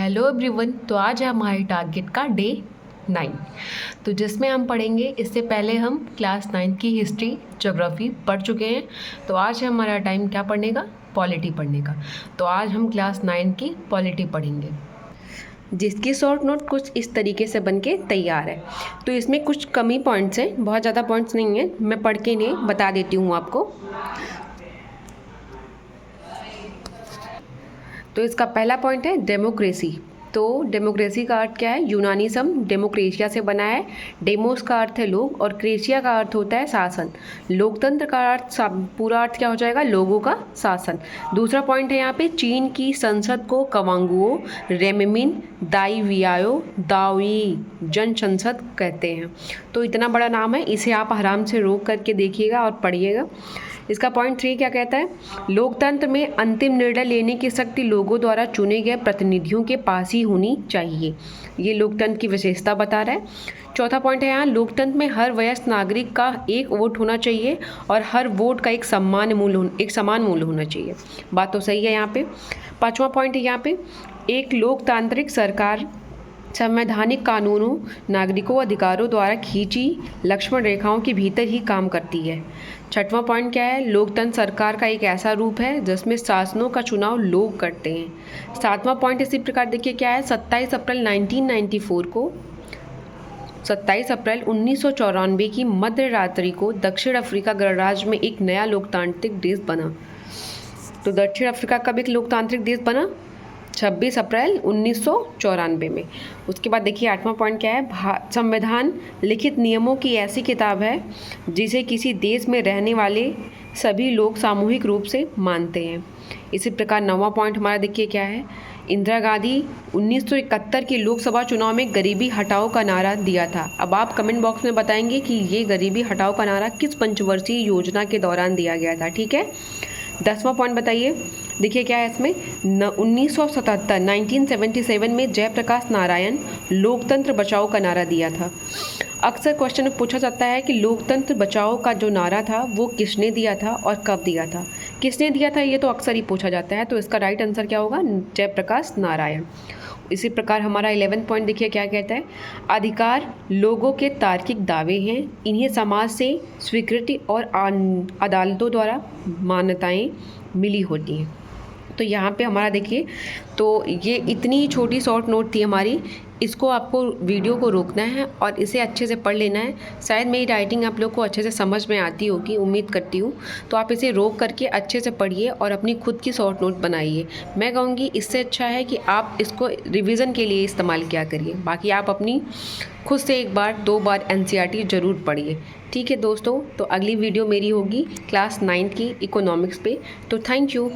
Hello everyone. तो आज है हमारे टारगेट का डे 9, तो जिसमें हम पढ़ेंगे। इससे पहले हम क्लास 9 की हिस्ट्री ज्योग्राफी पढ़ चुके हैं। तो आज है हमारा टाइम क्या पढ़ने का, पॉलिटी पढ़ने का। तो आज हम क्लास 9 की पॉलिटी पढ़ेंगे, जिसकी शॉर्ट नोट कुछ इस तरीके से बन के तैयार है। तो इसमें कुछ कमी पॉइंट्स हैं, बहुत ज़्यादा पॉइंट्स नहीं हैं, मैं पढ़ के इन्हें बता देती हूँ आपको। तो इसका पहला पॉइंट है डेमोक्रेसी। तो डेमोक्रेसी का अर्थ क्या है, यूनानिज्म डेमोक्रेशिया से बना है। डेमोस का अर्थ है लोग और क्रेशिया का अर्थ होता है शासन। लोकतंत्र का अर्थ पूरा अर्थ क्या हो जाएगा, लोगों का शासन। दूसरा पॉइंट है यहाँ पे, चीन की संसद को कवांगुओ रेममिन दाइवियाओ दाओई जन संसद कहते हैं। तो इतना बड़ा नाम है, इसे आप आराम से रोक करके देखिएगा और पढ़िएगा। इसका पॉइंट 3 क्या कहता है, लोकतंत्र में अंतिम निर्णय लेने की शक्ति लोगों द्वारा चुने गए प्रतिनिधियों के पास ही होनी चाहिए। ये लोकतंत्र की विशेषता बता रहा है। चौथा पॉइंट है यहाँ, लोकतंत्र में हर वयस्क नागरिक का एक वोट होना चाहिए और हर वोट का एक समान मूल्य होना चाहिए। बात तो सही है यहाँ पे। पाँचवा पॉइंट है यहाँ पे, एक लोकतांत्रिक सरकार संवैधानिक कानूनों, नागरिकों अधिकारों द्वारा खींची लक्ष्मण रेखाओं के भीतर ही काम करती है। छठवां पॉइंट क्या है, लोकतंत्र सरकार का एक ऐसा रूप है जिसमें शासनों का चुनाव लोग करते हैं। सातवां पॉइंट इसी प्रकार देखिए क्या है, 27 अप्रैल 1994 को 27 अप्रैल 1994 की मध्य रात्रि को दक्षिण अफ्रीका गणराज्य में एक नया लोकतांत्रिक देश बना। तो दक्षिण अफ्रीका कब एक लोकतांत्रिक देश बना, 26 अप्रैल 1994 में। उसके बाद देखिए 8वां पॉइंट क्या है, संविधान लिखित नियमों की ऐसी किताब है जिसे किसी देश में रहने वाले सभी लोग सामूहिक रूप से मानते हैं। इसी प्रकार 9वां पॉइंट हमारा देखिए क्या है, इंदिरा गांधी 1971 के लोकसभा चुनाव में गरीबी हटाओ का नारा दिया था। अब आप कमेंट बॉक्स में बताएंगे कि ये गरीबी हटाओ का नारा किस पंचवर्षीय योजना के दौरान दिया गया था, ठीक है। 10वां पॉइंट बताइए, देखिए क्या है इसमें, 1977 में जयप्रकाश नारायण लोकतंत्र बचाओ का नारा दिया था। अक्सर क्वेश्चन पूछा जाता है कि लोकतंत्र बचाओ का जो नारा था वो किसने दिया था और कब दिया था। किसने दिया था ये तो अक्सर ही पूछा जाता है, तो इसका राइट आंसर क्या होगा, जयप्रकाश नारायण। इसी प्रकार हमारा 11 पॉइंट देखिए क्या कहता है, अधिकार लोगों के तार्किक दावे हैं, इन्हें समाज से स्वीकृति और अदालतों द्वारा मान्यताएं मिली होती हैं। तो यहाँ पे हमारा देखिए, तो ये इतनी छोटी शॉर्ट नोट थी हमारी। इसको आपको वीडियो को रोकना है और इसे अच्छे से पढ़ लेना है। शायद मेरी राइटिंग आप लोग को अच्छे से समझ में आती होगी, उम्मीद करती हूँ। तो आप इसे रोक करके अच्छे से पढ़िए और अपनी खुद की शॉर्ट नोट बनाइए। मैं कहूँगी इससे अच्छा है कि आप इसको रिवीजन के लिए इस्तेमाल किया करिए। बाकी आप अपनी खुद से 1 बार 2 बार NCERT ज़रूर पढ़िए, ठीक है दोस्तों। तो अगली वीडियो मेरी होगी क्लास 9 की इकोनॉमिक्स पे। तो थैंक यू।